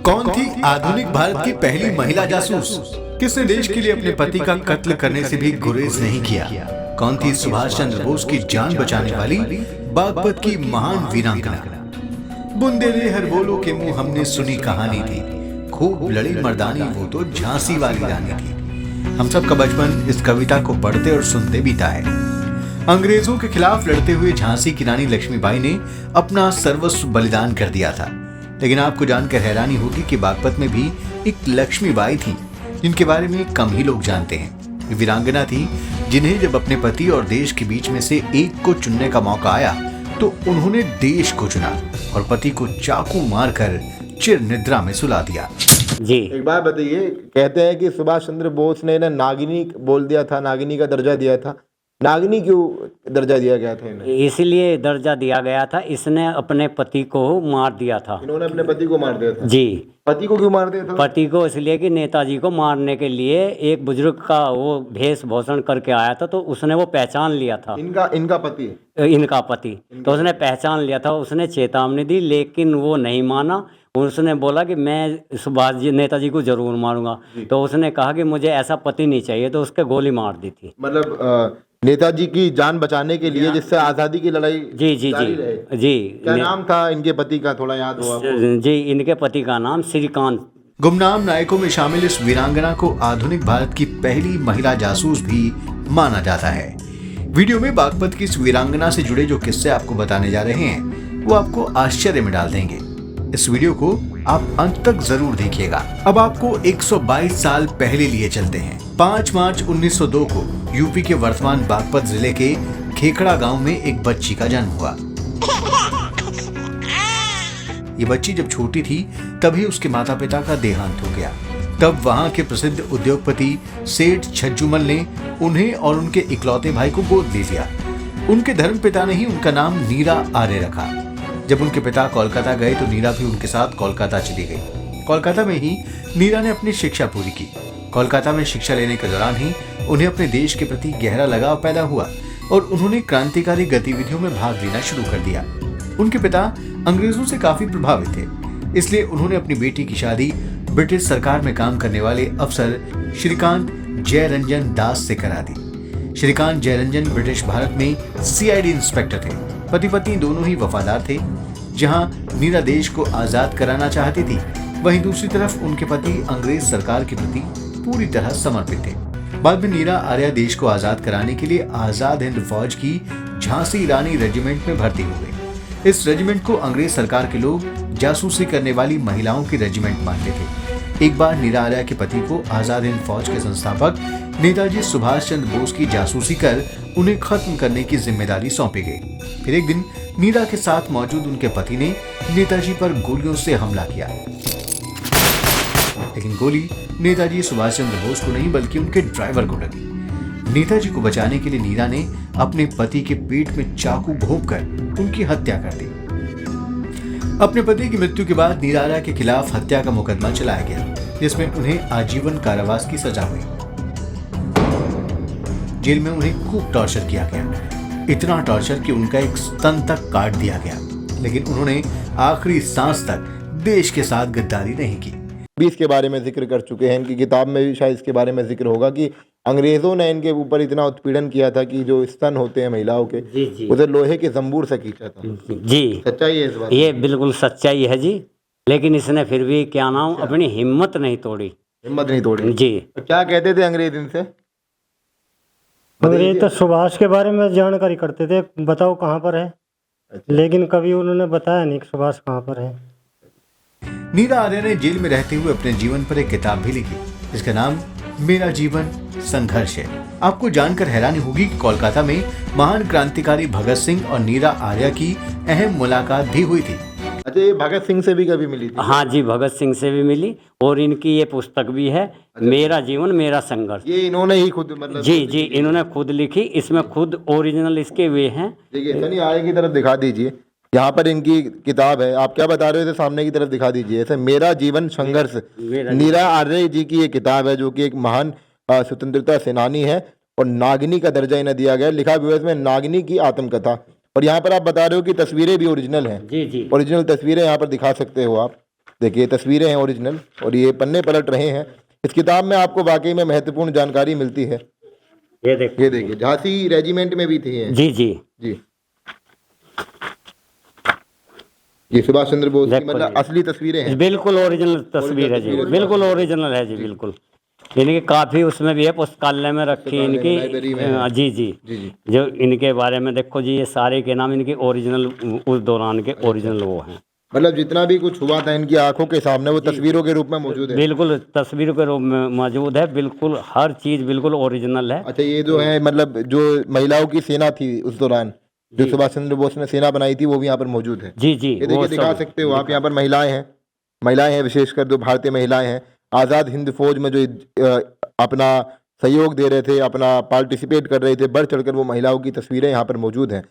कौन थी आधुनिक भारत की पहली महिला जासूस? किसने देश के लिए अपने पति का कत्ल करने से भी गुरेज नहीं किया? कौन थी सुभाष चंद्र बोस की जान बचाने वाली बागपत की महान वीरांगना? बुंदेले हर बोलो के मुंह हमने सुनी कहानी थी, खूब लड़ी मर्दानी वो तो झांसी वाली रानी थी। हम सब का बचपन इस कविता को पढ़ते और सुनते बीता है। अंग्रेजों के खिलाफ लड़ते हुए झांसी की रानी लक्ष्मीबाई ने अपना सर्वस्व बलिदान कर दिया था। लेकिन आपको जानकर हैरानी होगी कि बागपत में भी एक लक्ष्मीबाई थी जिनके बारे में कम ही लोग जानते हैं। वीरांगना थी जिन्हें जब अपने पति और देश के बीच में से एक को चुनने का मौका आया तो उन्होंने देश को चुना और पति को चाकू मारकर चिर निद्रा में सुला दिया। जी एक बात बताइए, कहते हैं कि सुभाष चंद्र बोस ने ना नागिनी बोल दिया था, नागिनी का दर्जा दिया था। नागिनी क्यों दर्जा दिया गया था इन्हें? इसलिए दर्जा दिया गया था, इसने अपने पति को मार दिया था। इन्होंने अपने पति को मार दिया था। जी, पति को क्यों मार दिया था? पति को इसलिए कि नेताजी को मारने के लिए एक बुजुर्ग का वो भेष भूषण करके आया था, तो उसने वो पहचान लिया था। इनका पति इनका पति तो उसने पहचान लिया था। उसने चेतावनी दी लेकिन वो नहीं माना। उसने बोला कि मैं सुभाष जी नेताजी को जरूर मारूंगा। तो उसने कहा कि मुझे ऐसा पति नहीं चाहिए, तो उसके गोली मार दी थी। मतलब नेताजी की जान बचाने के लिए, जिससे आजादी की लड़ाई जी जी जारी जी रहे। जी। क्या नाम था इनके पति का, थोड़ा याद हो आपको? जी, इनके पति का नाम श्रीकांत। गुमनाम नायकों में शामिल इस वीरांगना को आधुनिक भारत की पहली महिला जासूस भी माना जाता है। वीडियो में बागपत की इस वीरांगना से जुड़े जो किस्से आपको बताने जा रहे हैं वो आपको आश्चर्य में डाल देंगे। इस वीडियो को आप अंत तक जरूर देखिएगा। अब आपको 122 साल पहले लिए चलते हैं। 5 मार्च 1902 को यूपी के वर्तमान बागपत जिले के खेखड़ा गांव में एक बच्ची का जन्म हुआ। ये बच्ची जब छोटी थी तभी उसके माता पिता का देहांत हो गया। तब वहां के प्रसिद्ध उद्योगपति सेठ छज्जूमल ने उन्हें और उनके इकलौते भाई को गोद ले लिया। उनके धर्मपिता ने ही उनका नाम नीरा आर्य रखा। जब उनके पिता कोलकाता गए तो नीरा भी उनके साथ कोलकाता चली गई। कोलकाता में ही नीरा ने अपनी शिक्षा पूरी की। कोलकाता में शिक्षा लेने के दौरान ही उन्हें अपने देश के प्रति गहरा लगाव पैदा हुआ और उन्होंने क्रांतिकारी गतिविधियों में भाग लेना शुरू कर दिया। उनके पिता अंग्रेजों से काफी प्रभावित थे, इसलिए उन्होंने अपनी बेटी की शादी ब्रिटिश सरकार में काम करने वाले अफसर श्रीकांत जयरंजन दास से करा दी। श्रीकांत जयरंजन ब्रिटिश भारत में CID इंस्पेक्टर थे। पति पत्नी दोनों ही वफादार थे। जहां नीरा देश को आजाद कराना चाहती थी, वहीं दूसरी तरफ उनके पति अंग्रेज सरकार के प्रति पूरी तरह समर्पित थे। बाद में नीरा आर्या देश को आजाद कराने के लिए आजाद हिंद फौज की झांसी रानी रेजिमेंट में भर्ती हो गई। इस रेजिमेंट को अंग्रेज सरकार के लोग जासूसी करने वाली महिलाओं की रेजिमेंट मानते थे। एक बार नीरा आर्या के पति को आजाद हिंद फौज के संस्थापक नेताजी सुभाष चंद्र बोस की जासूसी कर उन्हें खत्म करने की जिम्मेदारी सौंपी गई। फिर एक दिन नीरा के साथ मौजूद उनके पति ने नेताजी पर गोलियों से हमला किया, लेकिन गोली नेताजी सुभाष चंद्र बोस को नहीं बल्कि उनके ड्राइवर को लगी। नेताजी को बचाने के लिए नीरा ने अपने पति के पेट में चाकू घोंपकर उनकी हत्या कर दी। अपने पति की मृत्यु के बाद नीरा आर्या के खिलाफ हत्या का मुकदमा चलाया गया, जिसमें उन्हें आजीवन कारावास की सजा हुई। जेल में उन्हें खूब टॉर्चर किया गया, इतना टॉर्चर कि उनका एक स्तन तक काट दिया गया, लेकिन उन्होंने आखिरी सांस तक देश के साथ गद्दारी नहीं की। भी इसके बारे में जिक्र कर चुके हैं, इनकी किताब में भी शायद इसके बारे में जिक्र होगा कि अंग्रेजों ने इनके ऊपर इतना उत्पीड़न किया था कि जो स्तन होते हैं महिलाओं के, उसे लोहे के जंबूर से खींचा था। जी, सच्चाई है इस बात? ये बिल्कुल सच्चाई है जी। लेकिन इसने फिर भी क्या नाम अपनी हिम्मत नहीं तोड़ी। हिम्मत नहीं तोड़ी जी। तो क्या कहते थे अंग्रेज इनसे? अंग्रेज तो सुभाष के बारे में जानकारी करते थे, बताओ कहाँ पर है। अच्छा। लेकिन कभी उन्होंने बताया नहीं कि सुभाष कहाँ पर है। नीरा आर्या ने जेल में रहते हुए अपने जीवन पर एक किताब भी लिखी, जिसका नाम मेरा जीवन संघर्ष है। आपको जानकर हैरानी होगी कि कोलकाता में महान क्रांतिकारी भगत सिंह और नीरा आर्या की अहम मुलाकात भी हुई थी। अच्छा, ये भगत सिंह से भी कभी मिली थी? हाँ जी, भगत सिंह से भी मिली और इनकी ये पुस्तक भी है, मेरा जीवन मेरा संघर्ष। ये इन्होंने ही खुद मतलब जी जी, इन्होंने खुद लिखी। इसमें खुद ओरिजिनल इसके वे हैं। देखिए सनी, आगे की तरफ दिखा दीजिए, यहाँ पर इनकी किताब है। आप क्या बता रहे थे? सामने की तरफ दिखा दीजिए। ऐसे मेरा जीवन संघर्ष, नीरा आर्य जी की ये किताब है, जो कि एक महान स्वतंत्रता सेनानी है और नागिनी का दर्जा इन्हें दिया गया। लिखा भी है इसमें नागिनी की आत्मकथा। और यहाँ पर आप बता रहे हो कि तस्वीरें भी ओरिजिनल हैं। जी जी, ओरिजिनल तस्वीरें यहाँ पर दिखा सकते हो आप। देखिए तस्वीरें हैं ओरिजिनल और ये पन्ने पलट रहे हैं। इस किताब में आपको वाकई में महत्वपूर्ण जानकारी मिलती है। ये देखो, ये देखिए झांसी रेजिमेंट में भी थी ये। जी जी जी ये सुभाष चंद्र बोस की देखो मतलब जी। असली तस्वीरें हैं। बिल्कुल ओरिजिनल तस्वीर है जी, बिल्कुल ओरिजिनल है जी, बिल्कुल। इनकी काफ़ी उसमें भी है, पुस्तकालय में रखी इनकी, लाइब्रेरी में है। जी जी जी जी जो इनके बारे में देखो जी, ये सारे के नाम इनके ओरिजिनल उस दौरान के ओरिजिनल वो हैं। मतलब जितना भी कुछ हुआ था इनकी आंखों के सामने वो तस्वीरों के रूप में मौजूद है। बिल्कुल तस्वीरों के रूप में मौजूद है, बिल्कुल हर चीज़ बिल्कुल ओरिजिनल है। अच्छा ये जो है मतलब जो महिलाओं की सेना थी उस दौरान, जो सुभाष चंद्र बोस ने सेना बनाई थी, वो भी यहाँ पर मौजूद है। जी जी ये देखिए दिखा सकते हो आप, यहाँ पर महिलाएं हैं विशेषकर जो भारतीय महिलाएं हैं, आज़ाद हिंद फौज में जो अपना सहयोग दे रहे थे, अपना पार्टिसिपेट कर रहे थे, बढ़ चढ़कर वो महिलाओं की तस्वीरें यहाँ पर मौजूद हैं।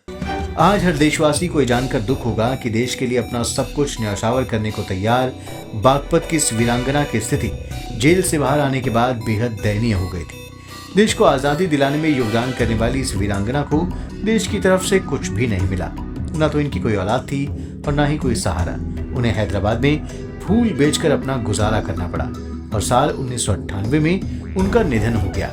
आज हर देशवासी को ये जानकर दुख होगा कि देश के लिए अपना सब कुछ न्यौछावर करने को तैयार बागपत की इस वीरांगना की स्थिति जेल से बाहर आने के बाद बेहद दयनीय हो गई थी। देश को आज़ादी दिलाने में योगदान करने वाली इस वीरांगना को देश की तरफ से कुछ भी नहीं मिला। न तो इनकी कोई औलाद थी और न ही कोई सहारा। उन्हें हैदराबाद में फूल बेचकर अपना गुजारा करना पड़ा और साल 1998 में उनका निधन हो गया।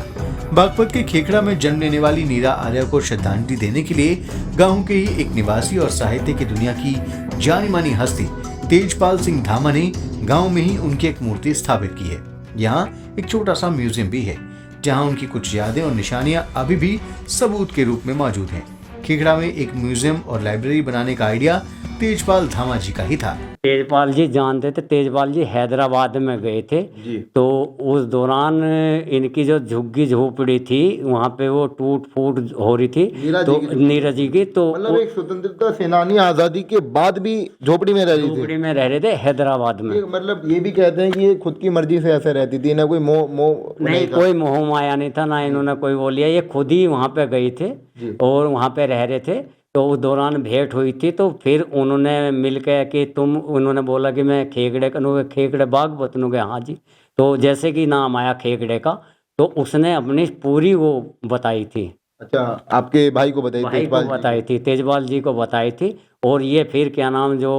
बागपत के खेखड़ा में जन्म लेने वाली नीरा आर्या को श्रद्धांजलि देने के लिए गांव के ही एक निवासी और साहित्य की दुनिया की जानी मानी हस्ती तेजपाल सिंह धामा ने गांव में ही उनकी एक मूर्ति स्थापित की है। यहाँ एक छोटा सा म्यूजियम भी है जहां उनकी कुछ यादें और निशानियां अभी भी सबूत के रूप में मौजूद हैं। खेखड़ा में एक म्यूजियम और लाइब्रेरी बनाने का आइडिया तेजपाल धामा जी का ही था। तेजपाल जी जानते थे, तेजपाल जी हैदराबाद में गए थे तो उस दौरान इनकी जो झुग्गी झोपड़ी थी वहाँ पे वो टूट फूट हो रही थी, तो नीरज जी की, तो मतलब एक स्वतंत्रता सेनानी आजादी के बाद भी झोपड़ी में रह रही थी। झोपड़ी में रह रहे थे हैदराबाद में। मतलब ये भी कहते हैं कि ये खुद की मर्जी से ऐसे रहती थी, ना कोई मोह नहीं, कोई मोह माया नहीं था, ना इन्होंने कोई वो लिया, ये खुद ही वहाँ पे गए थे और वहाँ पे रह रहे थे। तो उस दौरान भेंट हुई थी, तो फिर उन्होंने मिल के कि उन्होंने बोला कि मैं खेकड़े खेकड़े बागपत नु गए, हाँ जी। तो जैसे कि नाम आया खेकड़े का, तो उसने अपनी पूरी वो बताई थी। अच्छा आपके भाई को बताई? भाई को बताई थी, तेजपाल जी को बताई थी। और ये फिर क्या नाम जो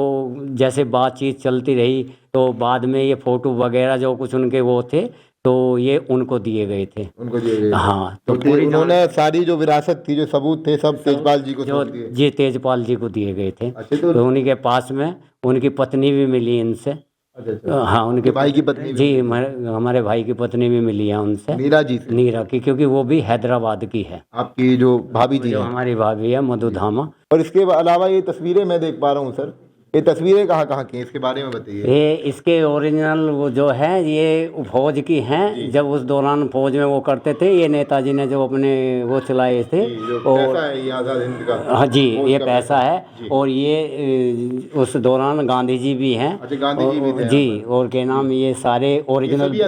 जैसे बातचीत चलती रही तो बाद में ये फोटो वगैरह जो कुछ उनके वो थे तो ये उनको दिए गए थे। उनको दिए गए? हाँ, तो उन्होंने सारी जो विरासत थी, जो सबूत थे, सब तेजपाल जी को दिए। जी तेजपाल जी को दिए गए थे। अच्छा, तो उन्हीं के पास में उनकी पत्नी भी मिली इनसे। अच्छा। हाँ, उनके भाई की पत्नी जी, हमारे भाई की पत्नी भी मिली है उनसे, नीरा जी से। नीरा की, क्योंकि वो भी हैदराबाद की है। आपकी जो भाभी जी जो हमारी भाभी है मधु धामा। और इसके अलावा ये तस्वीरें मैं देख पा रहा हूँ सर, ये तस्वीरें कहाँ की हैं, इसके बारे में बताइए। ये इसके ओरिजिनल वो जो है ये फौज की हैं, जब उस दौरान फौज में वो करते थे। ये नेताजी ने जो अपने वो चलाए थे, और ये आज़ाद हिंद का, हाँ जी, ये पैसा है। और ये उस दौरान गांधी जी भी हैं। अच्छा, गांधी जी भी थे जी, और क्या नाम, ये सारे ओरिजिनल,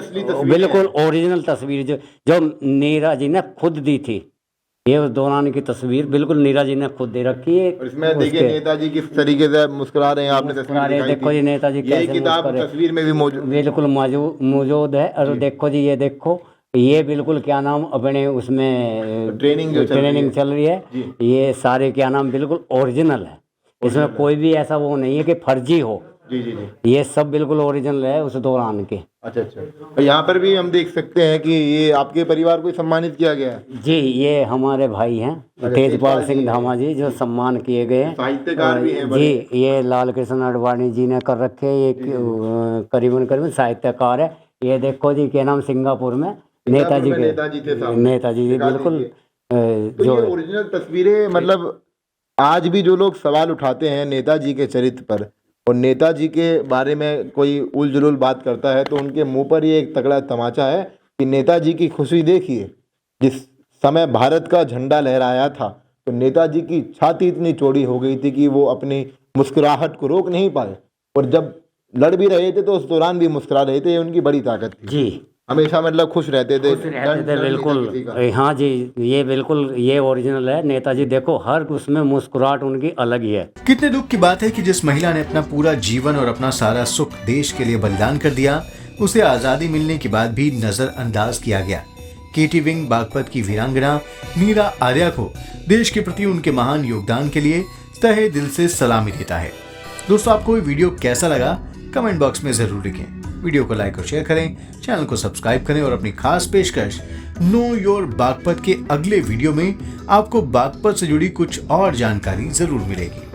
बिल्कुल ओरिजिनल तस्वीर जो नीरा जी ने खुद दी थी। ये उस दौरान की तस्वीर बिल्कुल नीरा जी ने खुद दे रखी है। और इसमें देखिए नेताजी किस तरीके से मुस्कुरा रहे हैं, आपने तस्वीर दिखाई देखो जी, नेताजी ये किताब तस्वीर में भी मौजूद, बिल्कुल मौजूद है। और देखो जी, ये देखो, ये बिल्कुल क्या नाम अपने उसमें ट्रेनिंग चल रही है। ये सारे क्या नाम बिल्कुल ओरिजिनल है, इसमें कोई भी ऐसा वो नहीं है कि फर्जी हो। जी जी जी, ये सब बिल्कुल ओरिजिनल है उस दौरान के। अच्छा अच्छा। और यहाँ पर भी हम देख सकते हैं कि ये आपके परिवार को सम्मानित किया गया है। जी, ये हमारे भाई हैं तेजपाल सिंह धामा जी, जो सम्मान किए गए हैं। साहित्यकार भी हैं जी, ये लाल कृष्ण अडवाणी जी ने कर रखे हैं, ये करीबन साहित्यकार है। ये देखो जी, क्या नाम, सिंगापुर में नेताजी जी बिल्कुल जो ओरिजिनल तस्वीरें। मतलब आज भी जो लोग सवाल उठाते हैं नेताजी के चरित्र पर और नेताजी के बारे में कोई उल जुलूल बात करता है, तो उनके मुंह पर ये एक तगड़ा तमाचा है कि नेताजी की खुशी देखिए। जिस समय भारत का झंडा लहराया था तो नेताजी की छाती इतनी चौड़ी हो गई थी कि वो अपनी मुस्कुराहट को रोक नहीं पाए, और जब लड़ भी रहे थे तो उस दौरान भी मुस्कुरा रहे थे। ये उनकी बड़ी ताकत थी। जी, हमेशा मतलब खुश रहते थे बिल्कुल। हाँ जी, ये बिल्कुल ये ओरिजिनल है। नेताजी देखो, हर उसमें मुस्कुराहट उनकी अलग ही है। कितने दुख की बात है कि जिस महिला ने अपना पूरा जीवन और अपना सारा सुख देश के लिए बलिदान कर दिया, उसे आजादी मिलने के बाद भी नजरअंदाज किया गया। केटी विंग बागपत की वीरांगना नीरा आर्या को देश के प्रति उनके महान योगदान के लिए तहे दिल से सलामी देता है। दोस्तों, आपको ये वीडियो कैसा लगा कमेंट बॉक्स में जरूर लिखें। वीडियो को लाइक और शेयर करें, चैनल को सब्सक्राइब करें और अपनी खास पेशकश नो योर बागपत के अगले वीडियो में आपको बागपत से जुड़ी कुछ और जानकारी जरूर मिलेगी।